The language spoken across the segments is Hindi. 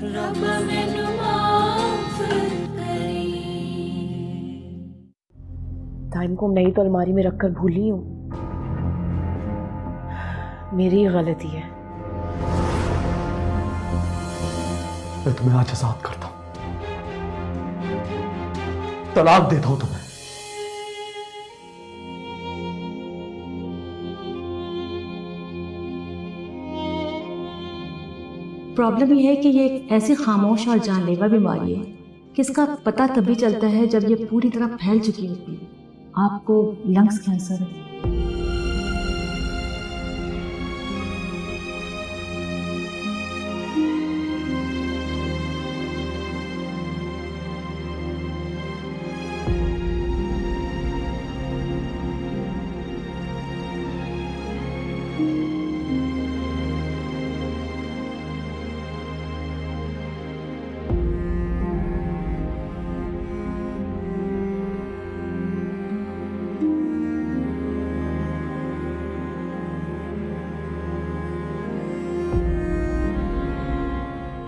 रब मैनू माफ करी। टाइम को नई तो अलमारी में रखकर भूली हूँ, मेरी गलती है। मैं तुम्हें आज आजाद करता हूं, तलाक देता हूं तुम्हें। प्रॉब्लम यह है कि ये एक ऐसी खामोश और जानलेवा बीमारी है कि इसका पता तभी चलता है जब ये पूरी तरह फैल चुकी होती है। आपको लंग्स कैंसर है।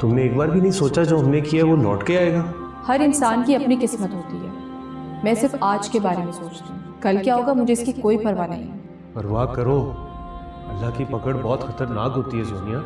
तुमने एक बार भी नहीं सोचा जो हमने किया वो लौट के आएगा? हर इंसान की अपनी किस्मत होती है। मैं सिर्फ आज के बारे में सोचती हूँ, कल क्या होगा मुझे इसकी कोई परवाह नहीं है। परवाह करो, अल्लाह की पकड़ बहुत खतरनाक होती है सोनिया।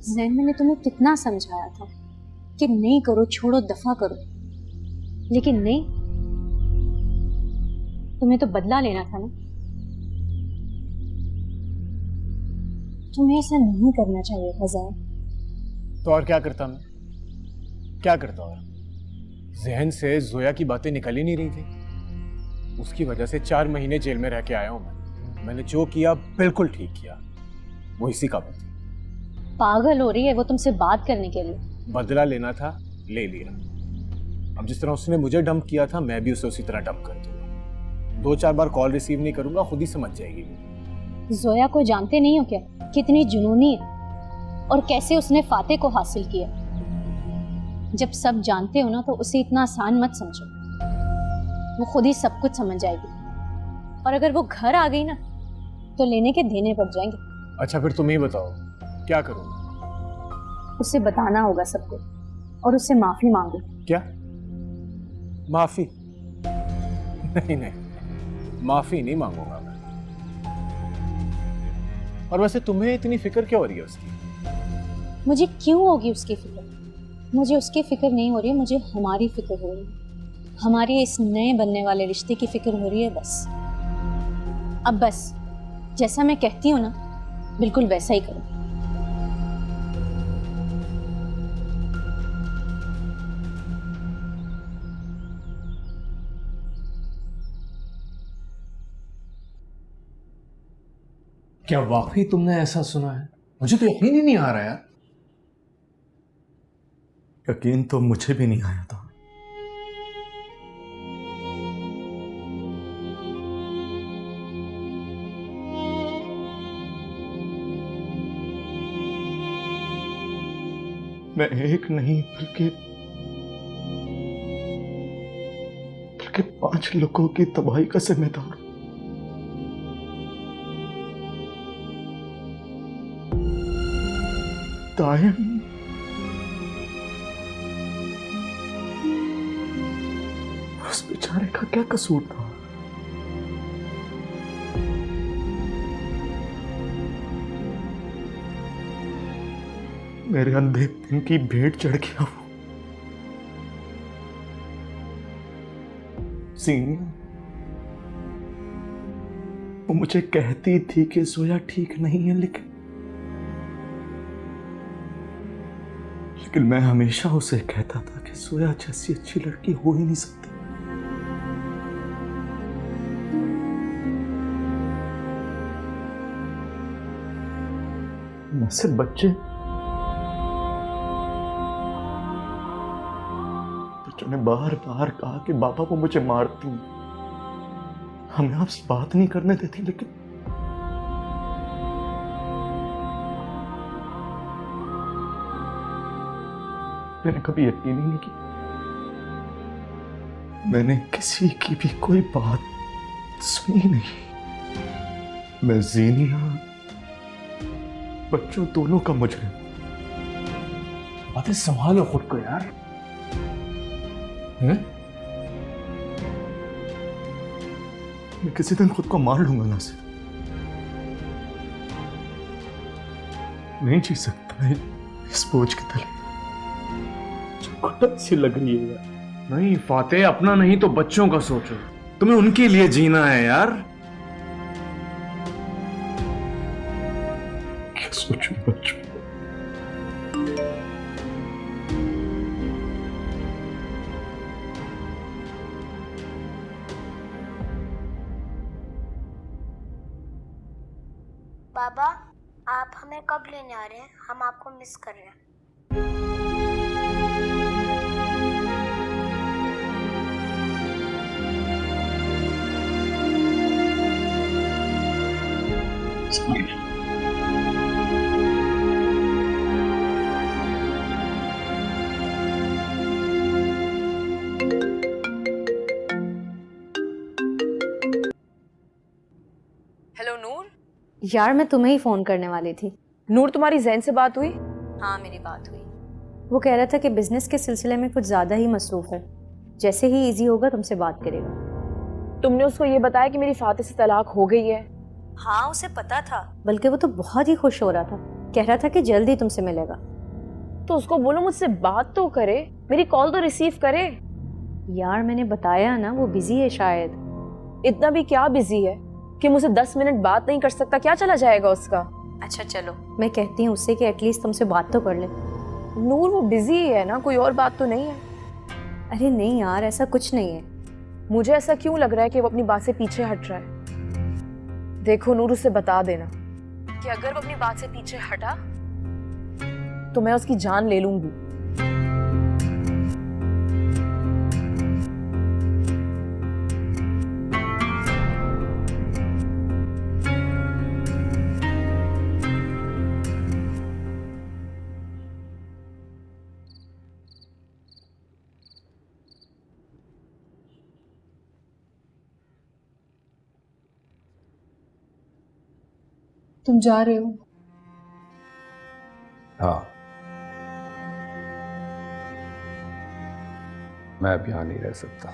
जैन, मैंने तुम्हें कितना समझाया था कि नहीं करो, छोड़ो, दफा करो, लेकिन नहीं, तुम्हें तो बदला लेना था ना। तुम्हें ऐसा नहीं करना चाहिए था जैन। तो और क्या करता मैं? क्या करता? और जहन से जोया की बातें निकल ही नहीं रही थी। उसकी वजह से 4 महीने जेल में रह के आया हूं मैं। मैंने जो किया बिल्कुल ठीक किया, वो इसी का बदला। पागल हो रही है वो तुमसे बात करने के लिए। बदला लेना था, ले लिया। अब जिस तरह उसने मुझे डंप किया था, मैं भी उसे उसी तरह डंप कर दूंगा। 2-4 बार कॉल रिसीव नहीं करूंगा, खुद ही समझ जाएगी। जोया को जानते नहीं हो क्या, कितनी जुनूनी है और कैसे उसने फाते को हासिल किया। जब सब जानते हो ना तो उसे इतना आसान मत समझो, वो खुद ही सब कुछ समझ जाएगी। और अगर वो घर आ गई ना तो लेने के देने पड़ जाएंगे। अच्छा फिर तुम ही बताओ, क्या करूं? उसे बताना होगा सबको और उससे माफी मांगो। क्या? माफी? नहीं नहीं, माफी नहीं मांगूंगा मैं। और वैसे तुम्हें इतनी फिक्र क्यों हो रही है उसकी? मुझे क्यों होगी उसकी फिक्र? मुझे उसकी फिक्र नहीं हो रही है, मुझे हमारी फिक्र हो रही है। हमारे इस नए बनने वाले रिश्ते की फिक्र हो रही है बस। अब बस जैसा मैं कहती हूँ ना, बिल्कुल वैसा ही करो। क्या वाकई तुमने ऐसा सुना है? मुझे तो यकीन ही नहीं आ रहा यार। यकीन तो मुझे भी नहीं आया था। मैं एक नहीं बल्कि 5 लोगों की तबाही का जिम्मेदार हूं। तायम, उस बेचारे का क्या कसूर था? मेरे अंधे दिन की भेंट चढ़ गया वो। सीनिया, वो मुझे कहती थी कि जोया ठीक नहीं है, लेकिन लेकिन मैं हमेशा उसे कहता था कि सोया जैसी अच्छी लड़की हो ही नहीं सकती। न सिर्फ बच्चों ने बार बार कहा कि बाबा वो मुझे मारती हैं, हमें आपसे बात नहीं करने देती, लेकिन मैंने कभी यकीन ही नहीं किया। मैंने किसी की भी कोई बात सुनी नहीं। मैं जीनिया बच्चों दोनों का मुजरिम। बातें संभालो खुद को यार। हैं? मैं किसी दिन खुद को मार लूंगा ना सिर्फ। नहीं जी सकता है इस बोझ के तले जो घुटन सी लग रही है यार। नहीं फातेह, अपना नहीं तो बच्चों का सोचो। तुम्हें उनके लिए जीना है यार। क्या सोचूं बच्चों? बाबा, आप हमें कब लेने आ रहे हैं? हम आपको मिस कर रहे हैं। हेलो नूर। यार मैं तुम्हें ही फ़ोन करने वाली थी। नूर, तुम्हारी जैन से बात हुई? हाँ, मेरी बात हुई। वो कह रहा था कि बिजनेस के सिलसिले में कुछ ज़्यादा ही मसरूफ़ है, जैसे ही इजी होगा तुमसे बात करेगा। तुमने उसको ये बताया कि मेरी फातेह से तलाक हो गई है? हाँ, उसे पता था, बल्कि वो तो बहुत ही खुश हो रहा था। कह रहा था कि जल्दी तुमसे मिलेगा। तो उसको बोलो मुझसे बात तो करे, मेरी कॉल तो रिसीव करे। यार मैंने बताया ना, वो बिजी है शायद। इतना भी क्या बिजी है कि मुझसे 10 मिनट बात नहीं कर सकता? क्या चला जाएगा उसका? अच्छा चलो, मैं कहती हूँ उससे कि एटलीस्ट तुमसे बात तो कर ले। नूर, वो बिजी ही है ना, कोई और बात तो नहीं है? अरे नहीं यार, ऐसा कुछ नहीं है। मुझे ऐसा क्यों लग रहा है कि वो अपनी बात से पीछे हट रहा है। देखो नूर, उसे बता देना कि अगर वो अपनी बात से पीछे हटा तो मैं उसकी जान ले लूंगी। तुम जा रहे हो? हाँ, मैं अब यहां नहीं रह सकता।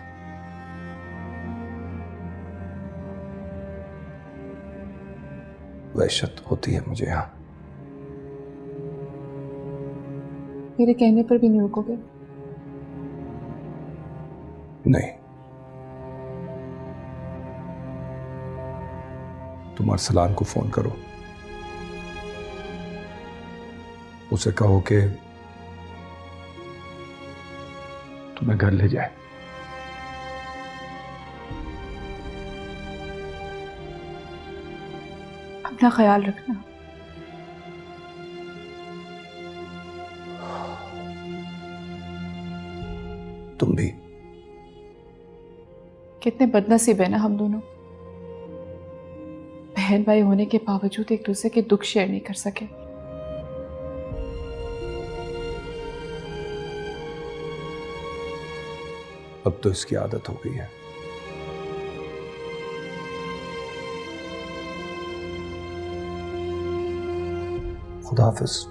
वहशत होती है मुझे यहां। मेरे कहने पर भी नहीं रुकोगे? नहीं, तुम अरसलान को फोन करो, उसे कहो कि तुम्हें घर ले जाए। अपना ख्याल रखना। तुम भी। कितने बदनसीब है ना हम दोनों। बहन भाई होने के बावजूद एक दूसरे के दुख शेयर नहीं कर सके। अब तो इसकी आदत हो गई है। खुदा हाफिज।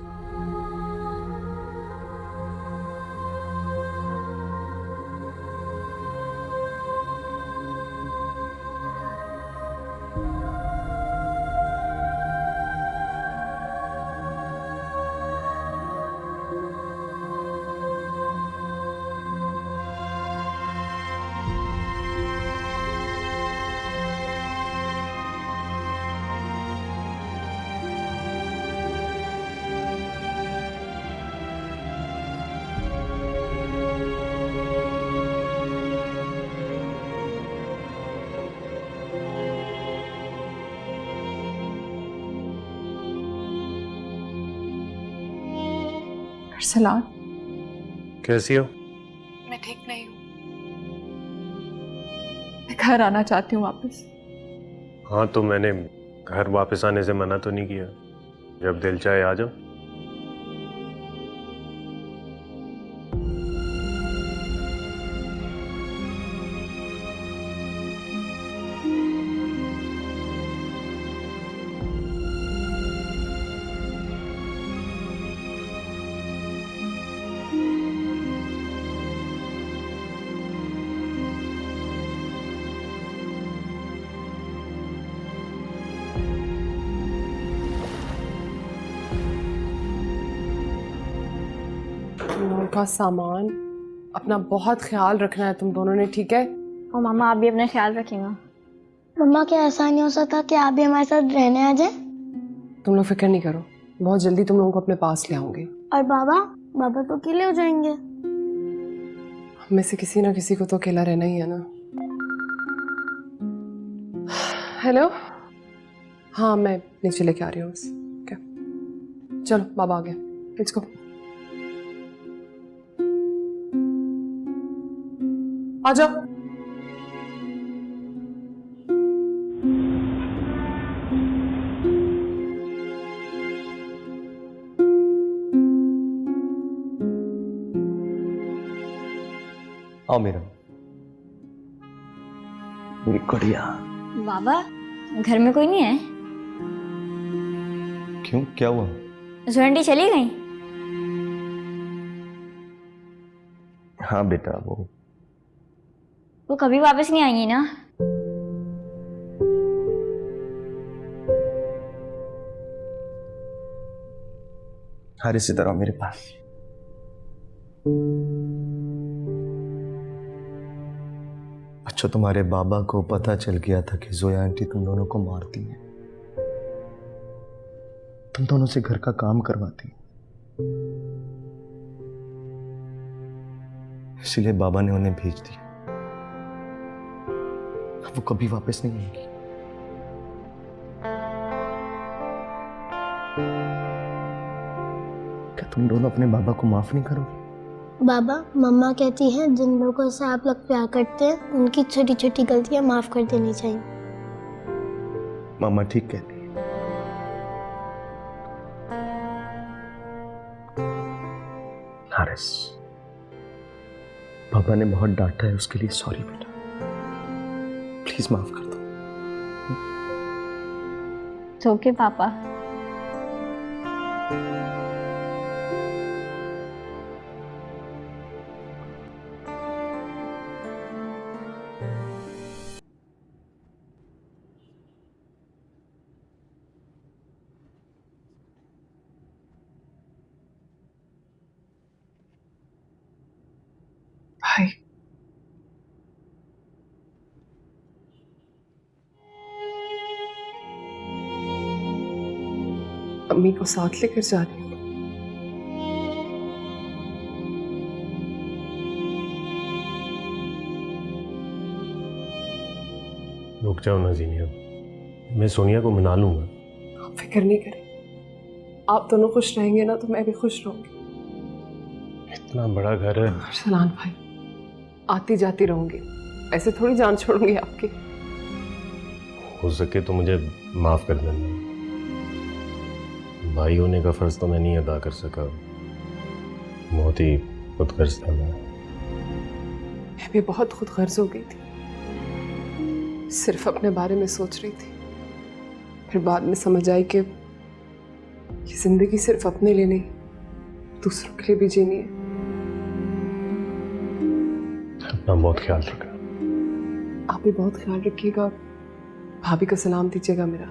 अरसलान, कैसी हो? मैं ठीक नहीं हूँ। मैं घर आना चाहती हूँ वापस। हाँ, तो मैंने घर वापस आने से मना तो नहीं किया। जब दिल चाहे आ जाओ। तुम लोगों का सामान अपना बहुत ख्याल रखना है तुम दोनों ने, ठीक है? और मामा आप भी अपना ख्याल रखेंगे। मम्मा क्या ऐसा नहीं हो सकता कि आप भी हमारे साथ रहने आ जाए? तुम लोग फिक्र नहीं करो, बहुत जल्दी तुम लोगों को अपने पास ले आऊंगी। और बाबा बाबा तो अकेले हो जाएंगे। हम में से किसी ना किसी को तो अकेला रहना ही है ना। हेलो, हाँ मैं नीचे लेके आ रही हूँ बस। क्या, चलो बाबा आ गया, लेट्स गो। आ जाओ। आओ मेरा, मेरी गुड़िया। बाबा घर में कोई नहीं है? क्यों, क्या हुआ? जोंटी चली गई? हाँ बेटा, वो कभी वापस नहीं आएंगी ना? हर इसी तरह मेरे पास। अच्छा, तुम्हारे बाबा को पता चल गया था कि जोया आंटी तुम दोनों को मारती है, तुम दोनों से घर का काम करवाती है, इसलिए बाबा ने उन्हें भेज दिया। वो कभी वापस नहीं आएंगी। क्या तुम दोनों अपने बाबा को माफ नहीं करोगे? बाबा मम्मा कहती हैं जिन लोगों से आप लोग प्यार करते हैं उनकी छोटी छोटी गलतियां माफ कर देनी चाहिए। मामा ठीक कहती है। हारिस, पापा ने बहुत डांटा है, उसके लिए सॉरी बेटा, प्लीज माफ कर दो। ओके पापा। भाई अम्मी को साथ लेकर जा रही हूँ। रुक जाओ ना जीनिया, मैं सोनिया को मना लूंगा। आप फिक्र नहीं करें, आप दोनों खुश रहेंगे ना तो मैं भी खुश रहूंगी। इतना बड़ा घर है। अरसलान भाई, आती जाती रहूंगी, ऐसे थोड़ी जान छोड़ूंगी आपकी। हो सके तो मुझे माफ कर देना, भाई होने का फर्ज तो मैं नहीं अदा कर सका, बहुत ही खुदगर्ज था मैं भी बहुत खुदगर्ज हो गई थी, सिर्फ अपने बारे में सोच रही थी। फिर बाद में समझ आई कि ये जिंदगी सिर्फ अपने लिए नहीं, दूसरों के लिए भी जीनी है। अपना बहुत ख्याल रखना। आप भी बहुत ख्याल रखिएगा, भाभी को सलाम दीजिएगा मेरा।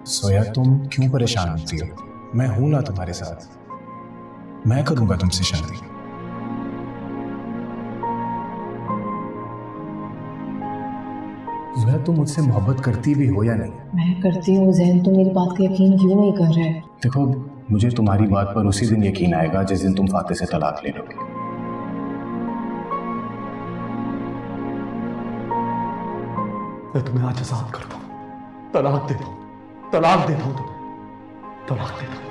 सोया, तुम क्यों परेशान होती हो? मैं हूं ना तुम्हारे साथ, मैं करूंगा तुमसे शादी। जोया तुम मुझसे मोहब्बत करती भी हो या नहीं? मैं करती हूँ जैन, तुम मेरी बात का यकीन क्यों नहीं कर रहे? देखो, मुझे तुम्हारी बात पर उसी दिन यकीन आएगा जिस दिन तुम फाते से तलाक ले लोगे। मैं तुम्हें आज आजाद करता हूँ, तलाक देता हूँ, तलाक देता हूँ तुम्हें, तलाक देता हूँ।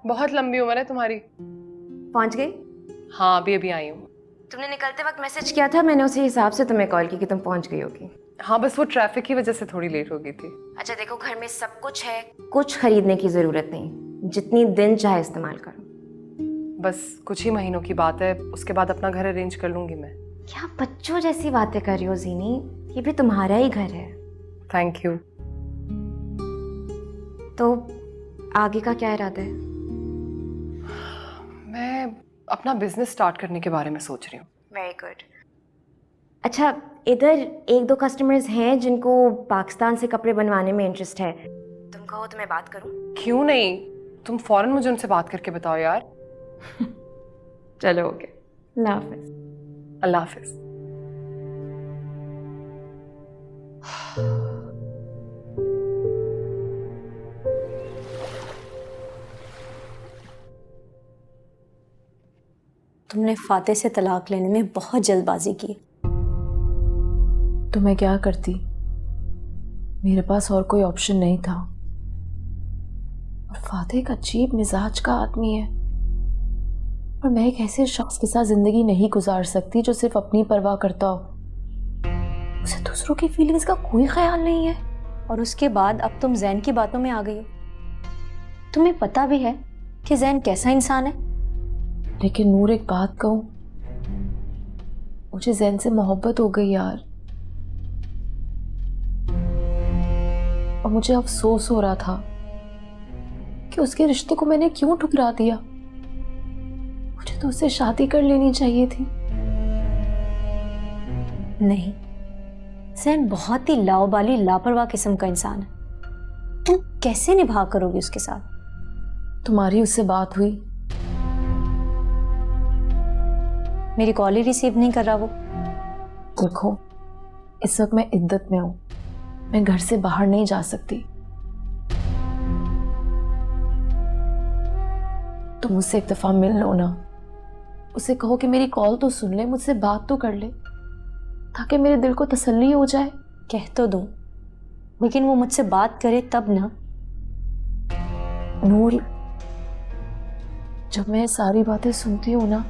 बहुत लंबी उम्र है तुम्हारी। पहुंच गई? हाँ, अभी अभी आई हूँ। तुमने निकलते वक्त मैसेज किया था, मैंने उसी हिसाब से तुम्हें कॉल की कि तुम पहुंच गई होगी। हाँ, बस वो ट्रैफिक की वजह से थोड़ी लेट हो गई थी। अच्छा देखो, घर में सब कुछ है, कुछ खरीदने की जरूरत नहीं, जितनी दिन चाहे इस्तेमाल करो। बस कुछ ही महीनों की बात है, उसके बाद अपना घर अरेंज कर लूंगी मैं। क्या बच्चों जैसी बातें कर रही हो जीनी, ये भी तुम्हारा ही घर है। Thank you. तो आगे का क्या इरादा है? मैं अपना बिजनेस स्टार्ट करने के बारे में सोच रही हूँ। Very good. अच्छा, इधर एक दो कस्टमर्स हैं जिनको पाकिस्तान से कपड़े बनवाने में इंटरेस्ट है, तुम कहो तो मैं बात करूं? क्यों नहीं, तुम फौरन मुझे उनसे बात करके बताओ यार। चलो ओके, अल्लाह हाफिज। अल्लाह हाफिज। तुमने फाते से तलाक लेने में बहुत जल्दबाजी की। तो मैं क्या करती, मेरे पास और कोई ऑप्शन नहीं था। और फाते एक अजीब मिजाज का आदमी है, और मैं एक ऐसे शख्स के साथ जिंदगी नहीं गुजार सकती जो सिर्फ अपनी परवाह करता हो। उसे दूसरों की फीलिंग्स का कोई ख्याल नहीं है। और उसके बाद अब तुम जैन की बातों में आ गई हो। तुम्हें पता भी है कि जैन कैसा इंसान है। लेकिन नूर, एक बात कहूं, मुझे जैन से मोहब्बत हो गई यार, और मुझे अफसोस हो रहा था कि उसके रिश्ते को मैंने क्यों ठुकरा दिया। मुझे तो उससे शादी कर लेनी चाहिए थी। नहीं, जैन बहुत ही लाओबाली लापरवाह किस्म का इंसान है। तुम कैसे निभा करोगी उसके साथ? तुम्हारी उससे बात हुई? मेरी कॉल ही रिसीव नहीं कर रहा वो। देखो, इस वक्त मैं इद्दत में हूं, मैं घर से बाहर नहीं जा सकती। तुम मुझसे एक दफा मिल लो ना, उसे कहो कि मेरी कॉल तो सुन ले, मुझसे बात तो कर ले, ताकि मेरे दिल को तसल्ली हो जाए। कह तो दूं, लेकिन वो मुझसे बात करे तब ना। नूर, जब मैं सारी बातें सुनती हूँ ना,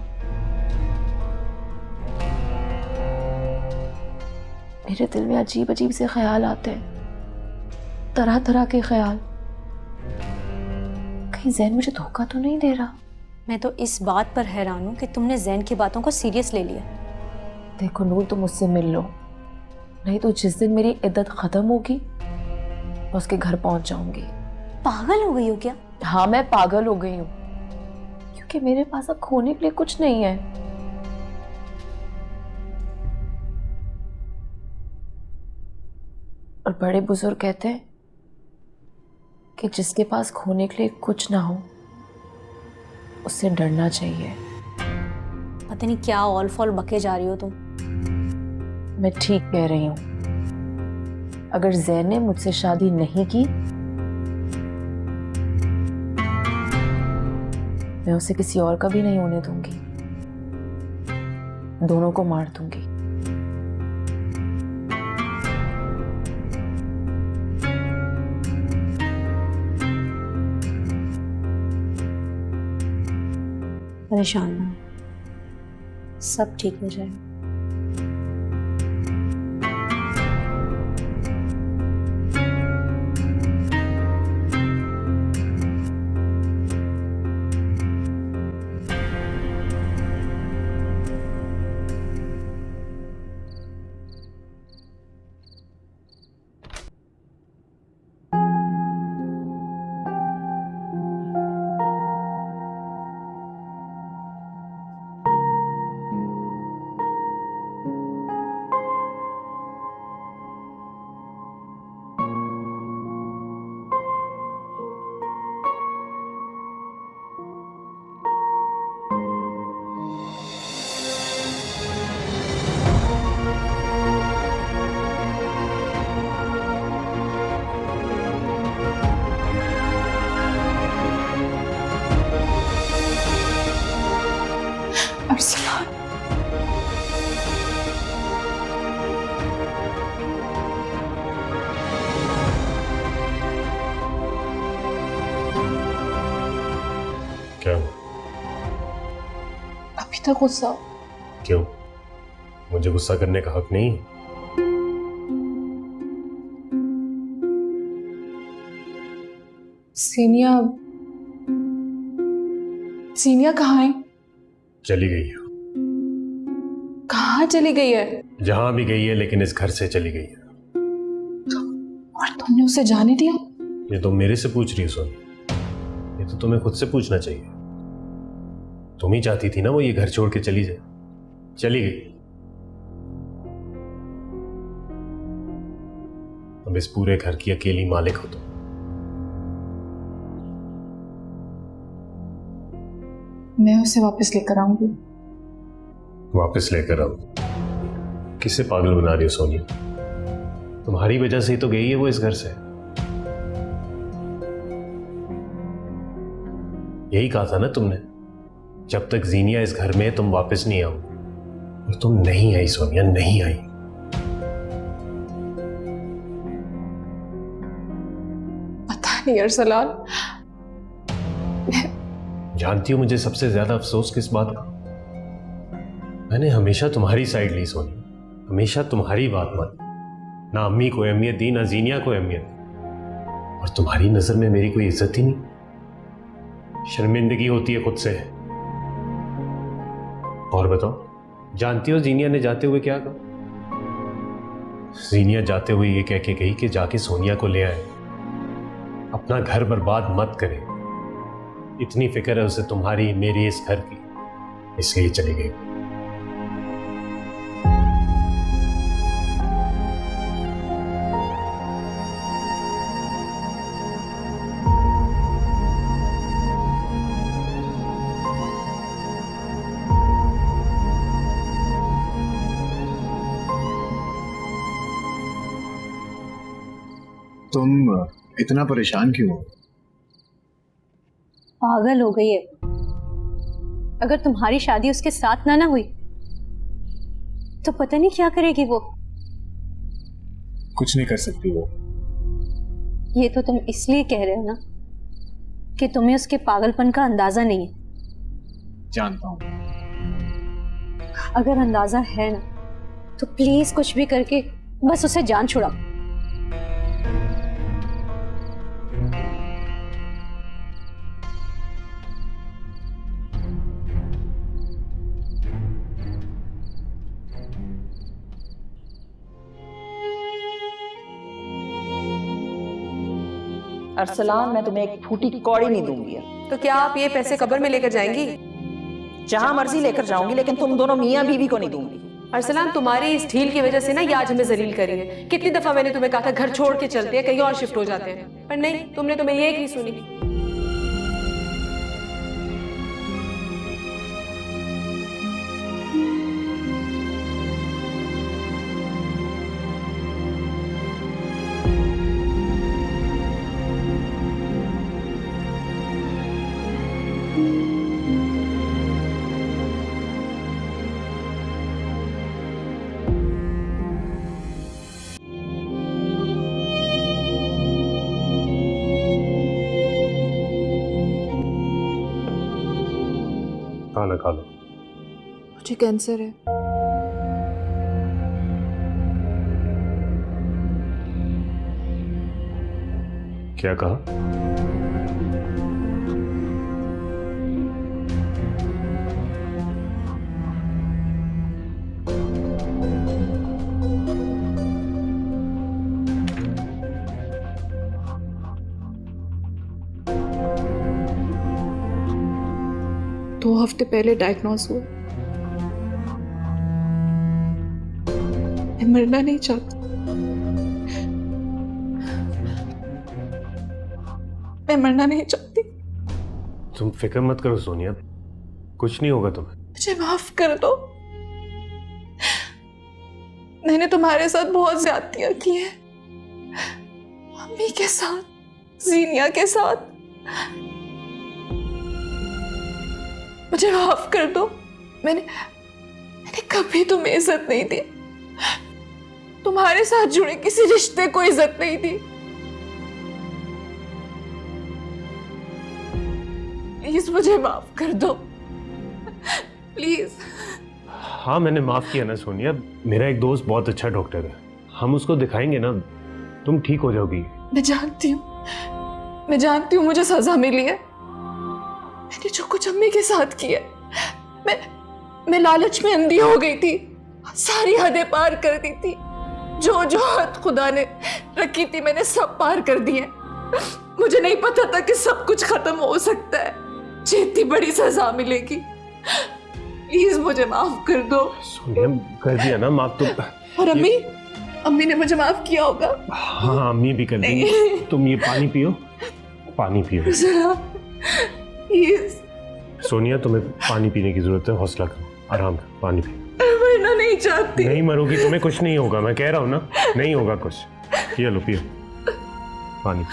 मेरे दिल में अजीब अजीब से ख्याल आते हैं, तरह तरह के ख्याल। कहीं जैन मुझे धोखा तो नहीं दे रहा? मैं तो इस बात पर हैरान हूं कि तुमने जैन की बातों को सीरियस ले लिया। देखो नूर, तुम मुझसे मिल लो, नहीं तो जिस दिन मेरी इद्दत खत्म होगी मैं उसके घर पहुंच जाऊंगी। पागल हो गई हो क्या? हाँ, मैं पागल हो गई हूँ, क्योंकि मेरे पास अब खोने के लिए कुछ नहीं है। और बड़े बुजुर्ग कहते हैं कि जिसके पास खोने के लिए कुछ ना हो उससे डरना चाहिए। पता नहीं क्या ऑल फॉल बके जा रही हो तुम। मैं ठीक कह रही हूँ। अगर जैन ने मुझसे शादी नहीं की, मैं उसे किसी और का भी नहीं होने दूंगी, दोनों को मार दूंगी। परेशान ना हो, सब ठीक हो जाएगा। क्या हुआ? अभी तक गुस्सा। क्यों? मुझे गुस्सा करने का हक नहीं? सीनिया सीनिया कहाँ है? चली गई है। कहाँ चली गई है? जहां भी गई है, लेकिन इस घर से चली गई है। और तुमने उसे जाने दिया? ये तो मेरे से पूछ रही हो सोनी? ये तो तुम्हें खुद से पूछना चाहिए। तुम ही चाहती थी ना वो ये घर छोड़ के चली जाए। चली गई। अब इस पूरे घर की अकेली मालिक हो तुम। मैं उसे वापस लेकर आऊंगी। वापस लेकर आओ? किसे पागल बना रही हो सोनिया? तुम्हारी वजह से ही तो गई है वो इस घर से। यही कहा था ना तुमने, जब तक जीनिया इस घर में है तुम वापस नहीं आओ। और तुम नहीं आई सोनिया, नहीं आई। पता नहीं अरसलान, जानती हो मुझे सबसे ज्यादा अफसोस किस बात का? मैंने हमेशा तुम्हारी साइड ली सोनी, हमेशा तुम्हारी बात मानी। ना अम्मी को अहमियत दी, ना जीनिया को अहमियत दी। और तुम्हारी नजर में मेरी कोई इज्जत ही नहीं। शर्मिंदगी होती है खुद से। और बताओ, जानती हो जीनिया ने जाते हुए क्या कहा? जीनिया जाते हुए ये कह के गई कि जाके सोनिया को ले आए, अपना घर बर्बाद मत करे। इतनी फिक्र है उसे तुम्हारी, मेरी, इस घर की, इसलिए चली गई। तुम इतना परेशान क्यों हो? पागल हो गई है। अगर तुम्हारी शादी उसके साथ ना हुई तो पता नहीं क्या करेगी वो। कुछ नहीं कर सकती वो। ये तो तुम इसलिए कह रहे हो ना कि तुम्हें उसके पागलपन का अंदाजा नहीं है। जानता हूं। अगर अंदाजा है ना तो प्लीज कुछ भी करके बस उसे जान छुड़ाओ। अरसलान, मैं तुम्हें एक फूटी कौड़ी नहीं दूंगी। तो क्या आप ये पैसे कब्र में लेकर जाएंगी? जहां मर्जी लेकर जाऊंगी, लेकिन तुम दोनों मियां बीवी को नहीं दूंगी। अरसलान, तुम्हारी इस ढील की वजह से ना ये आज हमें जलील करी है। कितनी दफा मैंने तुम्हें कहा था घर छोड़ के चलते हैं, कहीं और शिफ्ट हो जाते हैं, पर नहीं, तुमने तो मेरी एक नहीं सुनी। खाना खा लो। मुझे कैंसर है। क्या कहा? दो हफ्ते पहले डायग्नोज हुआ। मैं मरना नहीं चाहती। मैं मरना नहीं चाहती। तुम फिक्र मत करो सोनिया, कुछ नहीं होगा तुम्हें। मुझे माफ कर दो। मैंने तुम्हारे साथ बहुत ज्यादतियां की है, अम्मी के साथ, जीनिया के साथ। मुझे माफ कर दो। मैंने कभी तुम्हें इज्जत नहीं दी। तुम्हारे साथ जुड़े किसी रिश्ते को इज्जत नहीं दी। प्लीज मुझे माफ कर दो, प्लीज। हाँ मैंने माफ किया ना सोनिया, मेरा एक दोस्त बहुत अच्छा डॉक्टर है, हम उसको दिखाएंगे ना, तुम ठीक हो जाओगी। मैं जानती हूँ मुझे सजा मिली है। मैंने जो कुछ अम्मी के साथ किया, मैं लालच में अंधी हो गई थी, सारी हदें पार कर दी थी। जो जो हद खुदा ने रखी थी मैंने सब पार कर दी है। मुझे नहीं पता था कि सब कुछ खत्म हो सकता है, इतनी बड़ी सजा मिलेगी। प्लीज मुझे माफ कर दो। सोनिया कर दिया ना माफ तुम। और अम्मी ने मुझे माफ किया होगा? हाँ अम्मी भी कर देंगी। तुम ये पानी पियो, पानी पियो प्लीज। सोनिया तुम्हें पानी पीने की जरूरत है, हौसला करो, आराम करो, पानी पियो। मरना नहीं चाहती। नहीं मरोगी, तुम्हें कुछ नहीं होगा, मैं कह रहा हूँ ना, नहीं होगा कुछ। ये लो पियो पानी।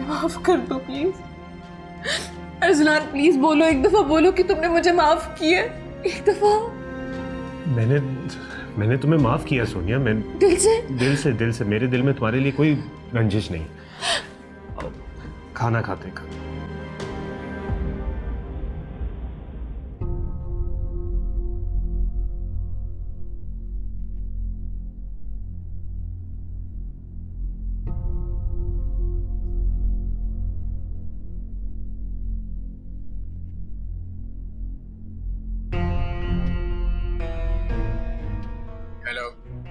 माफ कर दो प्लीज। अरसलान प्लीज बोलो, एक दफा बोलो कि तुमने मुझे माफ किया, एक दफा। मैंने तुम्हें माफ किया सोनिया, मैं दिल से मेरे दिल में तुम्हारे लिए कोई रंजिश नहीं। खाना खाते खाते।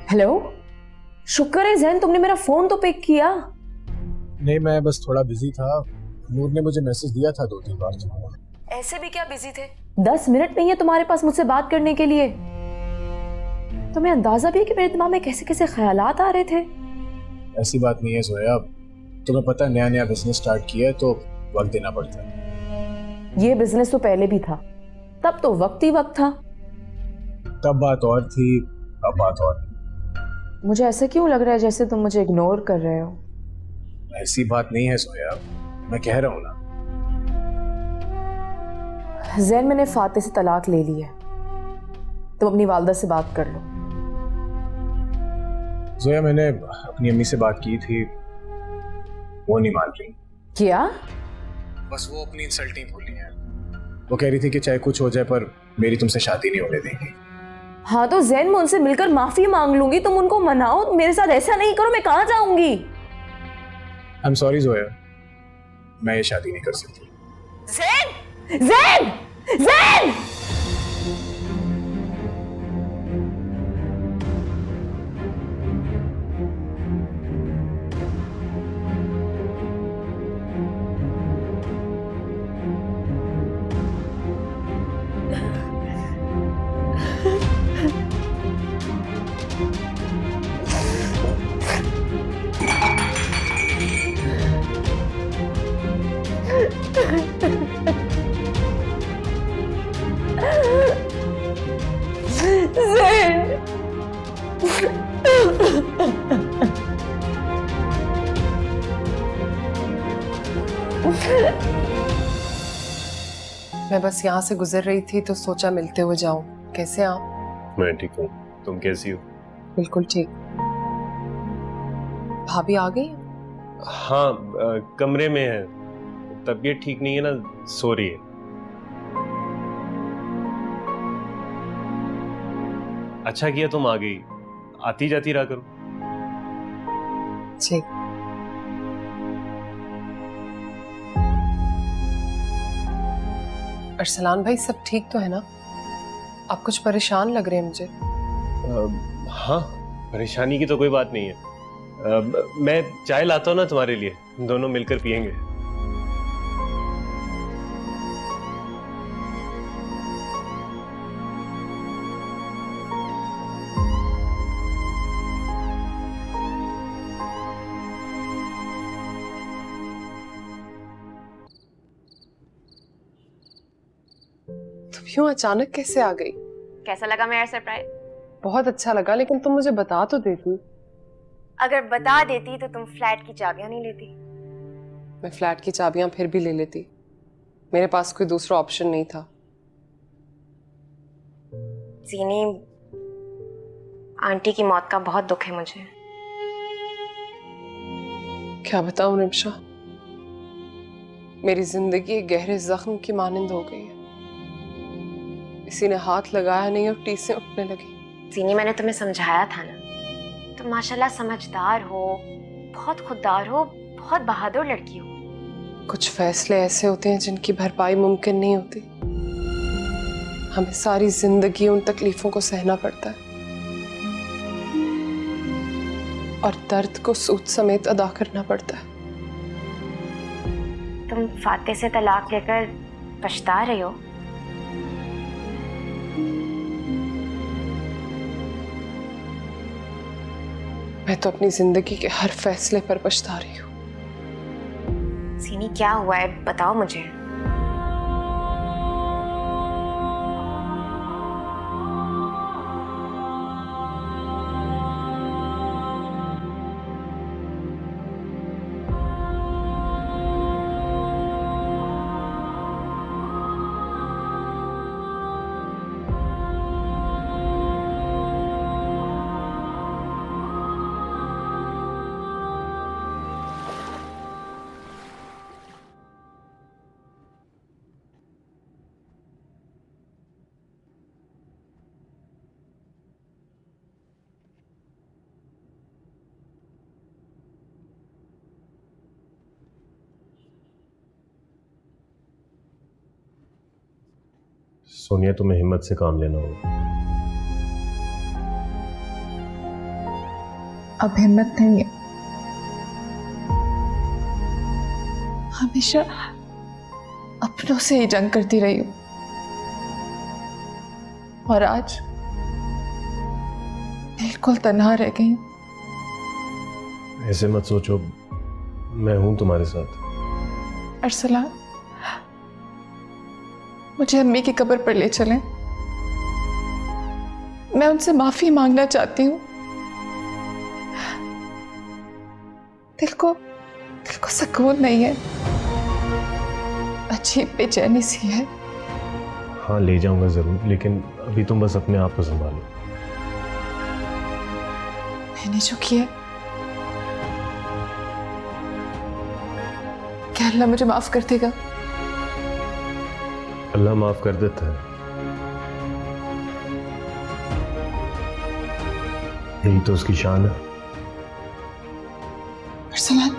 हेलो, शुक्र है जैन तुमने मेरा फोन तो पिक किया। नहीं मैं बस थोड़ा बिजी था, नूर ने मुझे मैसेज दिया था 2-3 बार। ऐसे भी क्या बिजी थे? 10 मिनट नहीं है तुम्हारे पास मुझसे बात करने के लिए? तुम्हें अंदाजा भी है कि मेरे दिमाग में कैसे कैसे ख्यालात आ रहे थे? ऐसी बात नहीं है जोया, तुम्हें पता है नया बिजनेस स्टार्ट किया है तो वक्त देना पड़ता है। ये बिजनेस तो पहले भी था, तब तो वक्त ही वक्त था। तब बात और थी, अब बात और। मुझे ऐसा क्यों लग रहा है जैसे तुम मुझे इग्नोर कर रहे हो? ऐसी बात नहीं है सोया, मैं कह रहा हूं ना। जैन मैंने फाते से तलाक ले ली है, तुम अपनी वालदा से बात कर लो। जोया मैंने अपनी अम्मी से बात की थी, वो नहीं मान रही। क्या? बस वो अपनी इंसल्टिंग भूली है। वो कह रही थी कि चाहे कुछ हो जाए पर मेरी तुमसे शादी नहीं होने देंगी। हाँ तो जैन मैं उनसे मिलकर माफी मांग लूंगी, तुम उनको मनाओ, मेरे साथ ऐसा नहीं करो, मैं कहाँ जाऊंगी? आई एम सॉरी जोया, मैं ये शादी नहीं कर सकती। जैन! जैन! जैन! मैं बस यहाँ से गुजर रही थी तो सोचा मिलते हुए जाऊं। कैसे आप? मैं ठीक हूँ, तुम कैसी हो? बिल्कुल ठीक। भाभी आ गई? हाँ कमरे में है, तबीयत ठीक नहीं है ना, सो रही है। अच्छा किया तुम आ गई, आती जाती रहा करो। ठीक। अरसलान भाई सब ठीक तो है ना? आप कुछ परेशान लग रहे हैं मुझे। हाँ परेशानी की तो कोई बात नहीं है। मैं चाय लाता हूँ ना तुम्हारे लिए, दोनों मिलकर पियेंगे। तुम यूं अचानक कैसे आ गई? कैसा लगा मेरा सरप्राइज? बहुत अच्छा लगा, लेकिन तुम मुझे बता तो देती। अगर बता देती तो तुम फ्लैट की चाबियां नहीं लेती। मैं फ्लैट की चाबियां फिर भी ले लेती, मेरे पास कोई दूसरा ऑप्शन नहीं था। जीनी, आंटी की मौत का बहुत दुख है मुझे। क्या बताऊं रिमशा, मेरी जिंदगी एक गहरे जख्म की मानिंद हो गई है। किसी ने हाथ लगाया नहीं और टीसें उठने लगी। जीनी, मैंने तुम्हें समझाया था ना, तुम माशाल्लाह समझदार हो, बहुत खुददार हो, बहुत बहादुर लड़की हो। कुछ फैसले ऐसे होते हैं जिनकी भरपाई मुमकिन नहीं होती। हमें सारी जिंदगी उन तकलीफों को सहना पड़ता है और दर्द को सूद समेत अदा करना पड़ता है। तुम फाते से तलाक लेकर पछता रही हो? मैं तो अपनी जिंदगी के हर फैसले पर पछता रही हूँ। सीनी, क्या हुआ है, बताओ मुझे। सोनिया, तुम्हें हिम्मत से काम लेना होगा। अब हिम्मत नहीं है। हमेशा अपनों से ही जंग करती रही हूं और आज बिल्कुल तन्हा रह गई हूं। ऐसे मत सोचो, मैं हूं तुम्हारे साथ। अरसलान, मुझे अम्मी की कब्र पर ले चलें। मैं उनसे माफी मांगना चाहती हूँ। दिल को सुकून नहीं है, अजीब बेचैनी सी है। हाँ, ले जाऊंगा जरूर, लेकिन अभी तुम बस अपने आप को संभालो। मैंने जो किया, क्या अल्लाह मुझे माफ कर देगा? अल्लाह माफ कर देता है। यही तो उसकी शान है। अरसलान,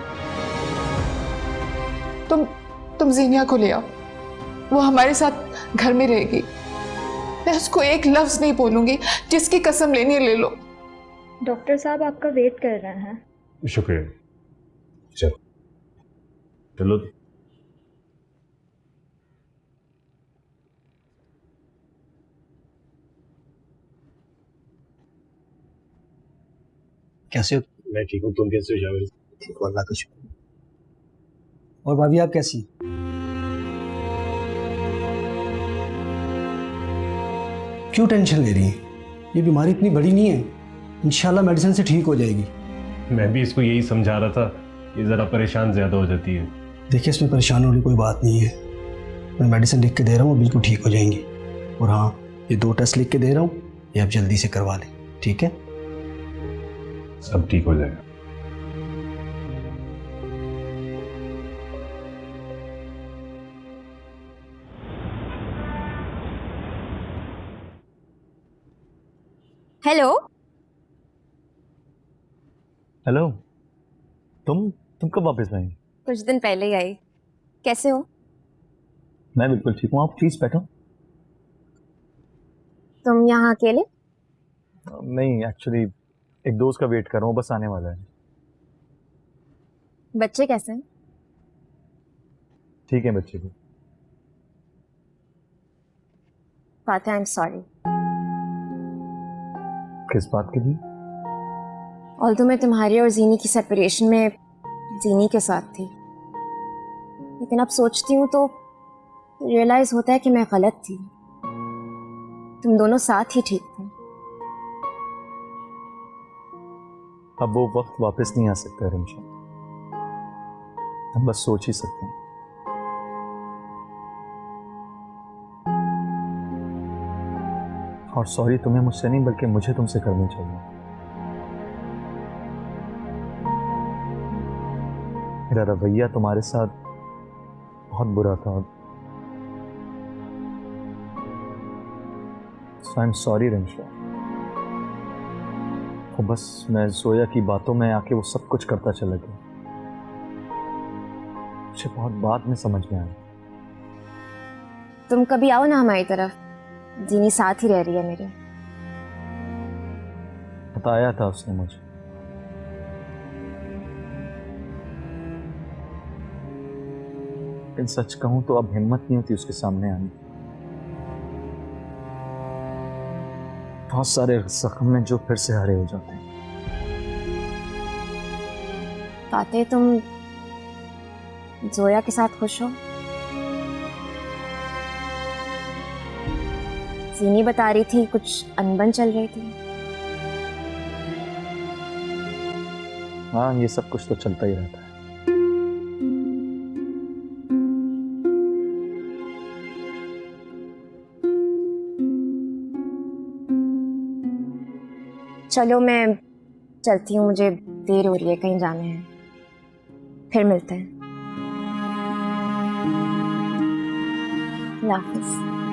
तुम जीनिया को ले आओ, वो हमारे साथ घर में रहेगी। मैं उसको एक लफ्ज नहीं बोलूंगी, जिसकी कसम लेनी है ले लो। डॉक्टर साहब आपका वेट कर रहे हैं। शुक्रिया। चलो चलो। कैसे हो? मैं ठीक हूँ, तुम कैसे हो जावेद? ठीक हो, अल्लाह का शुक्र। और भाभी आप कैसी? क्यों टेंशन ले रही हैं? ये बीमारी इतनी बड़ी नहीं है, इंशाल्लाह मेडिसिन से ठीक हो जाएगी। मैं भी इसको यही समझा रहा था, ये ज़रा परेशान ज़्यादा हो जाती है। देखिए, इसमें परेशान होने की कोई बात नहीं है। मैं मेडिसिन लिख के दे रहा हूँ, बिल्कुल ठीक हो जाएंगी। और हाँ, ये 2 टेस्ट लिख के दे रहा हूँ, ये आप जल्दी से करवा लें, ठीक है? सब ठीक हो जाएगा। हेलो। हेलो, तुम कब वापस आई? कुछ दिन पहले ही आई। कैसे हो? मैं बिल्कुल ठीक हूँ, आप प्लीज बैठो। तुम यहाँ अकेले? नहीं, एक्चुअली एक दोस्त का वेट कर रहा हूँ, बस आने वाला है। बच्चे कैसे हैं? ठीक है बच्चे को। फातिहा, आई एम सॉरी। किस बात के लिए? ऑल्दो मैं तुम्हारी और जीनी की सेपरेशन में जीनी के साथ थी, लेकिन अब सोचती हूँ तो रियलाइज होता है कि मैं गलत थी। तुम दोनों साथ ही ठीक थे। अब वो वक्त वापस नहीं आ सकता रिमशा, हम बस सोच ही सकते हैं। और सॉरी तुम्हें मुझसे नहीं बल्कि मुझे तुमसे करनी चाहिए। मेरा रवैया तुम्हारे साथ बहुत बुरा था। सो आई एम सॉरी रिंशा। वो बस मैं जोया की बातों में आके वो सब कुछ करता चला गया। मुझे बहुत बाद में समझ में आया। तुम कभी आओ ना हमारी तरफ, जीनी साथ ही रह रही है मेरे। बताया था उसने मुझे। लेकिन सच कहूं तो अब हिम्मत नहीं होती उसके सामने आने। बहुत सारे जख्म में जो फिर से हरे हो जाते हैं। फातेह, तुम जोया के साथ खुश हो? जीनी बता रही थी कुछ अनबन चल रही थी। हाँ, ये सब कुछ तो चलता ही रहता है। चलो मैं चलती हूँ, मुझे देर हो रही है, कहीं जाना है। फिर मिलते हैं। अल्लाह हाफिज़।